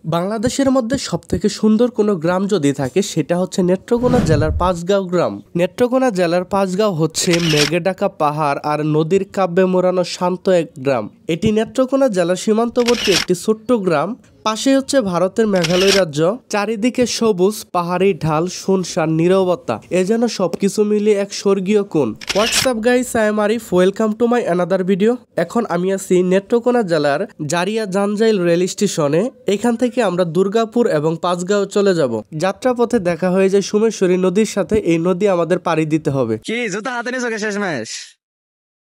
বাংলাদেশের মধ্যে সবথেকে সুন্দর কোনো গ্রাম যদি থাকে সেটা হচ্ছে নেত্রকোনা জেলার পাঁচগাঁও গ্রাম। নেত্রকোনা জেলার পাঁচগাঁও হচ্ছে মেঘে ঢাকা পাহাড় আর নদীর কাব্যে মোড়ানো শান্ত এক গ্রাম। এটি নেত্রকোনা জেলার সীমান্তবর্তী একটি ছোট্ট গ্রাম। পাশে হচ্ছে ভারতের মেঘালয় রাজ্য। চারিদিকে সবুজ পাহাড়ি ঢাল, শুনশান নীরবতা, এ যেন সবকিছু মিলিয়ে এক স্বর্গীয় কোণ। WhatsApp guys, I am Arif, welcome to my another video. এখন আমি আছি নেত্রকোনা জেলার জারিয়া জাঞ্জাইল রেল স্টেশনে। এখান থেকে আমরা দুর্গাপুর এবং পাঁচগাঁও চলে যাব। যাত্রাপথে দেখা হয়ে যায় সোমেশ্বরী নদীর সাথে। এই নদী আমাদের পাড়ি দিতে হবে। কি জুতা হাতে নিয়ে চোখে শেষমেশ।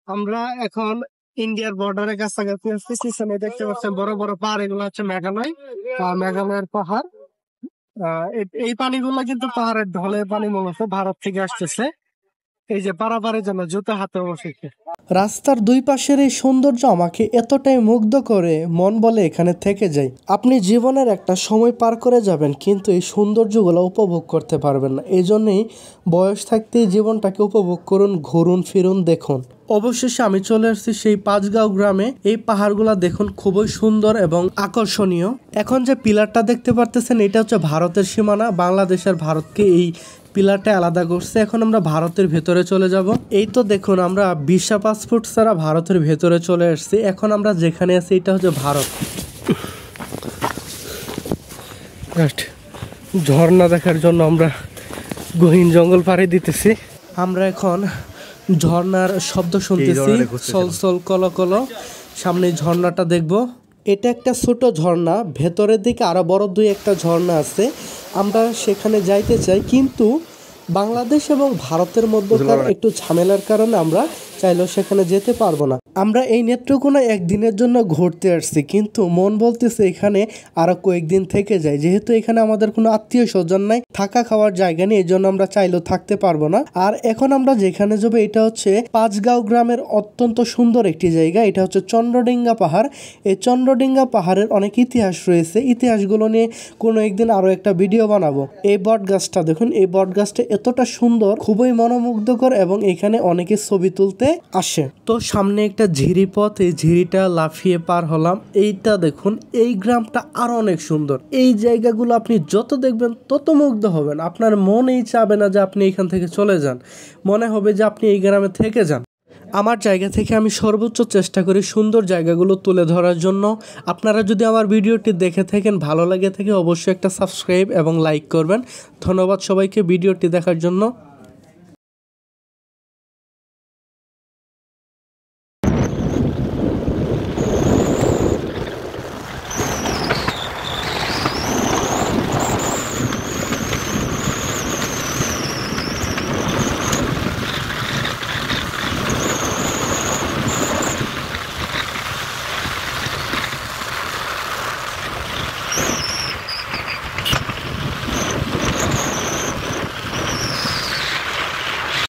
আমরা এখন ইন্ডিয়ার বর্ডারের কাছাকাছি আছি। পিছনে দেখতে পাচ্ছেন বড় বড় পাহাড়, এগুলো হচ্ছে মেঘালয়, মেঘালয়ের পাহাড়। এই পানিগুলো কিন্তু পাহাড়ের ঢলের পানি, মূলত ভারত থেকে আসতেছে। এই যে পারাপারের জন্য জুতা হাতে বসেছে। রাস্তার দুই পাশের এই সৌন্দর্য আমাকে এতটাই মুগ্ধ করে, মন বলে এখানে থেকে যাই। আপনি জীবনের একটা সময় পার করে যাবেন, কিন্তু এই সৌন্দর্যগুলো উপভোগ করতে পারবেন না। এই জন্যই বয়স থাকতেই জীবনটাকে উপভোগ করুন, ঘুরুন ফিরুন, দেখুন। অবশেষে আমি চলে আসছি সেই পাঁচগাঁও গ্রামে। এই পাহাড়গুলা দেখুন, খুবই সুন্দর এবং আকর্ষণীয়। এখন যে পিলারটা দেখতে পারতেছেন, এটা হচ্ছে ভারতের সীমানা। বাংলাদেশ আর ভারতকে এই পিলারটা আলাদা করছে। এখন আমরা ভারতের ভেতরে চলে যাব। এই তো দেখুন, আমরা ভিসা পাসপোর্ট ছাড়া ভারতের ভেতরে চলে আসছি। এখন আমরা যেখানে আছি এটা হচ্ছে ভারত। ঝর্ণা দেখার জন্য আমরা গহীন জঙ্গল পাড়ি দিতেছি। আমরা এখন ঝর্ণার শব্দ শুনতেছি, সলসল কলকল। সামনে ঝর্ণাটা দেখব। এটা একটা ছোট ঝর্ণা, ভেতরের দিকে আরো বড় দুই একটা ঝর্ণা আছে। আমরা সেখানে যাইতে চাই, কিন্তু বাংলাদেশ এবং ভারতের মধ্যকার একটু ঝামেলার কারণে আমরা চাইলেও সেখানে যেতে পারবো না। আমরা এই নেত্রকোনা একদিনের জন্য ঘুরতে আসছি, কিন্তু মন বলতেছে এখানে আরো কয়েকদিন থেকে যাই। যেহেতু এখানে আমাদের কোনো আত্মীয় স্বজন নাই, থাকা খাওয়ার জায়গা নেই, এই জন্য আমরা চাইলেও থাকতে পারবো না। আর এখন আমরা যেখানে যাবো এটা হচ্ছে পাঁচগাঁও গ্রামের অত্যন্ত সুন্দর একটি জায়গা। এটা হচ্ছে চন্দ্রডিঙ্গা পাহাড়। এই চন্দ্রডিঙ্গা পাহাড়ের অনেক ইতিহাস রয়েছে। ইতিহাসগুলো নিয়ে কোনো একদিন আরো একটা ভিডিও বানাবো। এই বট গাছটা দেখুন, এই বট গাছটা এতটা সুন্দর, খুবই মনোমুগ্ধকর, এবং এখানে অনেকে ছবি তুলতে আসে। তো সামনে একটা ঝিরি পথ, এই ঝিরিটা লাফিয়ে পার হলাম। এইটা দেখুন, এই গ্রামটা আরো অনেক সুন্দর। এই জায়গাগুলো আপনি যত দেখবেন তত মুগ্ধ হবেন। আপনার মনেই চাবে না যে আপনি এখান থেকে চলে যান, মনে হবে যে আপনি এই গ্রামে থেকে যান। আমার জায়গা থেকে আমি সর্বোচ্চ চেষ্টা করি সুন্দর জায়গাগুলো তুলে ধরার জন্য। আপনারা যদি আমার ভিডিওটি দেখে থাকেন, ভালো লাগে থাকে, অবশ্যই একটা সাবস্ক্রাইব এবং লাইক করবেন। ধন্যবাদ সবাইকে ভিডিওটি দেখার জন্য।